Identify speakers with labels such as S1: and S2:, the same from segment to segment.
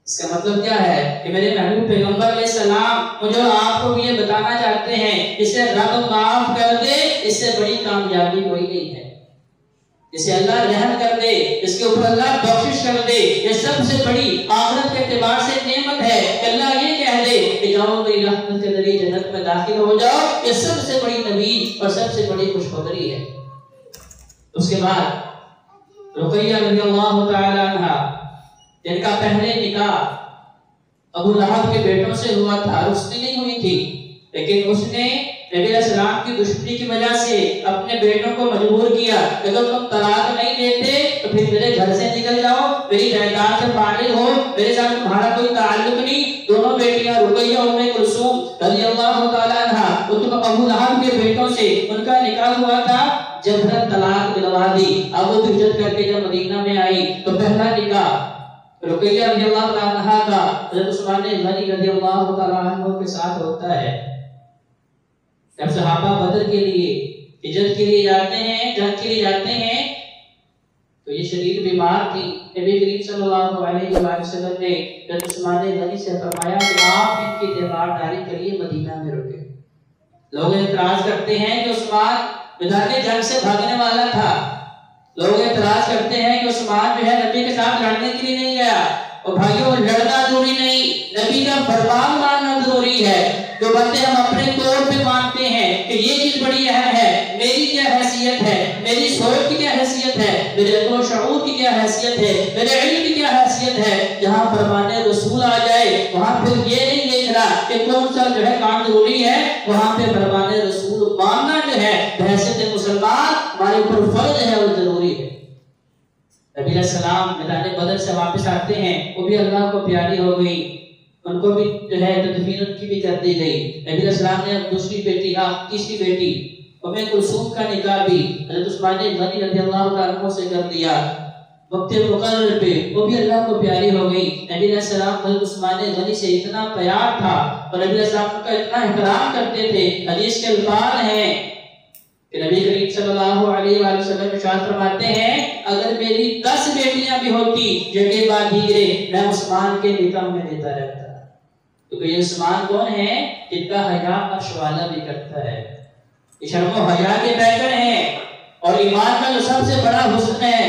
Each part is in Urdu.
S1: اس کا مطلب کیا ہے کہ میرے محبوب پیغمبر علیہ السلام مجھے آپ کو یہ بتانا چاہتے ہیں اسے رب معاف کر دے اس سے بڑی کامیابی کوئی نہیں ہے، جسے اللہ رحم کر دے، اس کے اوپر اللہ بخشش کر دے، یہ سب سے بڑی آخرت کے اعتبار سے نعمت ہے کہ اللہ یہ کہہ دے کہ جاؤ میری رحمت کے ذریعے جنت میں داخل ہو جاؤ، یہ سب سے بڑی نوید اور سب سے بڑی خوشخبری ہے۔ اس کے بعد رقیہ رضی اللہ تعالی عنہ جن کا پہلے نکاح ابو لہب کے بیٹوں سے ہوا تھا، رشتے نہیں ہوئی تھی، لیکن اس نے نبی علیہ السلام کی دشمنی کی وجہ سے اپنے بیٹوں کو مجبور کیا کہ اگر تم طلاق نہیں دیتے تو پھر میرے گھر سے نکل جاؤ، میری جائیداد سے فارغ ہو، میرے ساتھ تمہارا کوئی تعلق نہیں۔ دونوں بیٹیاں رقیہ ام کلثوم رضی اللہ تعالی عنہ ابو لہب کے بیٹوں سے ان کا نکاح ہوا تھا، جبرن طلاق دلوا دی۔ اب وہ ہجرت کر کے جب مدینہ میں آئی تو پہلا نکاح رقیہ رضی اللہ تعالی عنہ کا حضرت عثمان غنی رضی اللہ تعالی عنہ کے ساتھ ہوتا ہے۔ جب صحابہ بدر کے لیے ہجرت کے لیے جاتے ہیں، جنگ کے لیے جاتے ہیں، تو یہ شدید بیمار تھی۔ نبی کریم صلی اللہ علیہ وآلہ وسلم نے حضرت عثمان غنی سے فرمایا کہ آپ ان کی تیمار داری کے لیے مدینہ میں رکے۔ لوگ اعتراض کرتے ہیں کہ عثمان میدان جنگ سے بھاگنے والا تھا، لوگ اعتراض کرتے ہیں کہ عثمان جو ہے نبی کے ساتھ لڑنے کے لیے نہیں گیا۔ اور بھائیوں لڑنا ضروری نہیں، نبی کا فرمان ماننا ضروری ہے۔ جو باتیں ہم اپنے طور پہ مانتے ہیں کہ یہ چیز بڑی اہم ہے، میری کیا حیثیت ہے، میری سوچ کی کیا حیثیت ہے، میرے عقل و شعور کی کیا حیثیت ہے، میرے علم کی کیا حیثیت ہے، جہاں فرمان رسول آ جائے وہاں پھر یہ نہیں دیکھنا کہ کون سا جو ہے کام ضروری ہے، وہاں پہ فرمان رسول ماننا جو ہے بحیثیت مسلمان ہمارے اوپر فرض ہے اور ضروری ہے۔ نبی علیہ السلام میدان بدر سے واپس آتے ہیں، وہ بھی اللہ کو پیاری ہو گئی، ان کو بھی جو ہے تدفین ان کی بھی کر دی گئی۔ نبی علیہ السلام نے دوسری بیٹی تیسری بیٹی ام کلثوم کا نکاح بھی حضرت عثمان غنی رضی اللہ تعالیٰ عنہ سے کر دیا وقت مقرر پہ، وہ بھی اللہ کو پیاری ہو گئی۔ نبی علیہ السلام حضرت عثمان غنی سے اتنا پیار تھا اور نبی علیہ السلام کا اتنا احترام کرتے تھے، حدیث کے الفاظ ہیں کہ نبی کریم صلی اللہ علیہ وآلہ وسلم ارشاد فرماتے ہیں اگر میری 10 بیٹیاں بھی ہوتی جگہ بعد دیگرے میں عثمان کے نکاح میں دیتا رہتا، کیونکہ یہ عثمان کون ہے جن کا حیا عرش والا بھی کرتا ہے، یہ شرم و حیا کے پیکر ہیں۔ اور ایمان کا جو سب سے بڑا حسن ہے،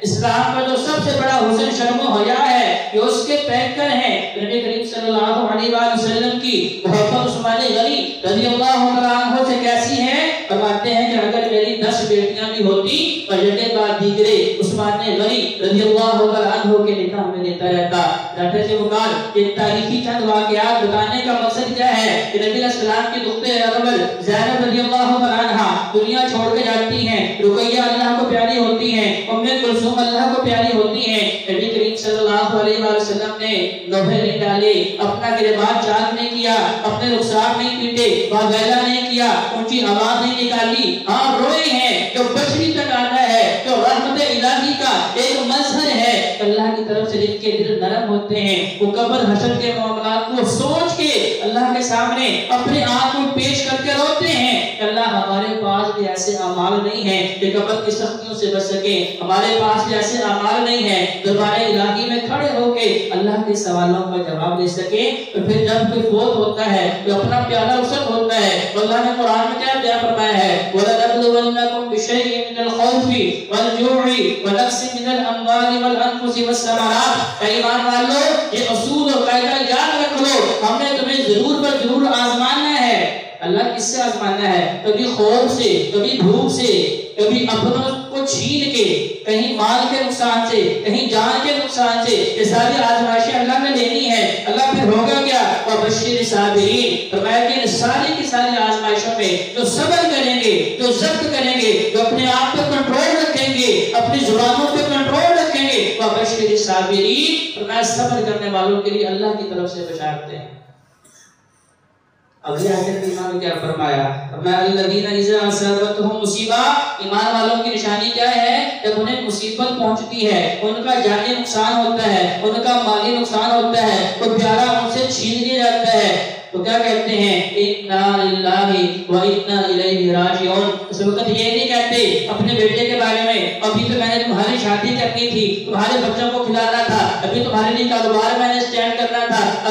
S1: اسلام کا جو سب سے بڑا حسن شرم و حیا ہے، یہ اس کے پیکر ہیں۔ نبی کریم صلی اللہ علیہ وآلہ وسلم کی محبت عثمان غنی رضی اللہ عنہ سے کیسی ہے؟ فرماتے ہیں کہ اگر میری 10 بیٹیاں بھی ہوتی اور یکے بعد دیگرے عثمان غنی رضی اللہ عنہ کے نکاح میں دیتا رہتا۔ ڈاکٹر سے مقال یہ تاریخی چند واقعات بتانے کا مقصد کیا ہے کہ نبی علیہ السلام کی دختر ارمل زینب رضی اللہ عنہا دنیا چھوڑ کے جاتی ہیں، رقیہ اللہ کو پیاری ہوتی ہیں، ام کلثوم اللہ کو پیاری ہوتی ہیں۔ نبی کریم صلی اللہ علیہ وآلہ وسلم نے لوہے نہیں ڈالے، اپنا گریبان چاک نہیں کیا، اپنے رخسار نہیں پیٹے، واگیلا نہیں کیا، اونچی آواز نہیں نکالی، ہاں روئے ہیں۔ جو بشری تک آتا ہے، جو رحمت الہی کا ایک مظہر ہے، اللہ کی طرف سے جن کے دل نرم ہوتے ہیں، وہ قبر حشر کے معاملات کو سوچ کے اللہ کے سامنے اپنے آپ کو پیش کر کے روتے ہیں کہ اللہ ہمارے پاس بھی ایسے اعمال نہیں ہیں کہ قبر کی سختیوں سے بچ سکیں، ہمارے پاس بھی ایسے اعمال نہیں ہیں دربار الہی میں کھڑے ہو کے اللہ کے سوالوں کا جواب دے سکیں۔ اور پھر جب کوئی فوت ہوتا ہے تو اپنا پیالہ رخصت ہوتا ہے، اللہ نے قرآن میں کیا بیان فرمایا ہے وَلَنَبْلُوَنَّكُمْ بِشَيْءٍ مِّنَ الْخَوْفِ وَالْجُوعِ وَنَقْصٍ مِّنَ الْأَمْوَالِ وَالْأَنفُسِ وَالثَّمَرَاتِ۔ ایمان والو یہ اصول اور قاعدہ یاد رکھ لو، ہم نے تمہیں ضرور پر ضرور آزمانا ہے۔ اللہ کس سے آزمانا ہے؟ کبھی خوف سے، کبھی بھوک سے، کبھی اپنوں کو چھین کے، کہیں مال کے نقصان سے، کہیں جان کے نقصان سے، یہ ساری آزمائشیں اللہ نے لینی ہے۔ اللہ پھر ہوگا کیا؟ وَبَشِّرِ الصَّابِرِينَ، فرمایا کہ ساری کی ساری آزمائشوں میں جو صبر کریں گے، جو ضبط کریں گے، جو اپنے آپ پہ کنٹرول رکھیں گے، اپنی زبانوں پہ کنٹرول رکھیں گے، وَبَشِّرِ الصَّابِرِينَ، فرمایا صبر کرنے والوں کے لیے اللہ کی طرف سے بشارتیں ہیں۔ اگلی آیت میں امام نے کیا فرمایا؟ فرمایا الذین اذا اصابتهم مصیبہ، ایمان والوں کی نشانی کیا ہے؟ جب انہیں مصیبت پہنچتی ہے، ان کا جانی نقصان ہوتا ہے، ان کا مالی نقصان ہوتا ہے، کوئی پیارا ان سے چھین لیا جاتا ہے، تو کیا کہتے ہیں؟ انا للہ و انا الیہ راجعون۔ اس وقت یہ نہیں کہتے اپنے بیٹے کے بارے میں ابھی تو میں نے تمہاری شادی کرنی تھی، تمہارے بچوں کو کھلانا تھا، ابھی تمہارے لیے کاروبار میں نے سٹینڈ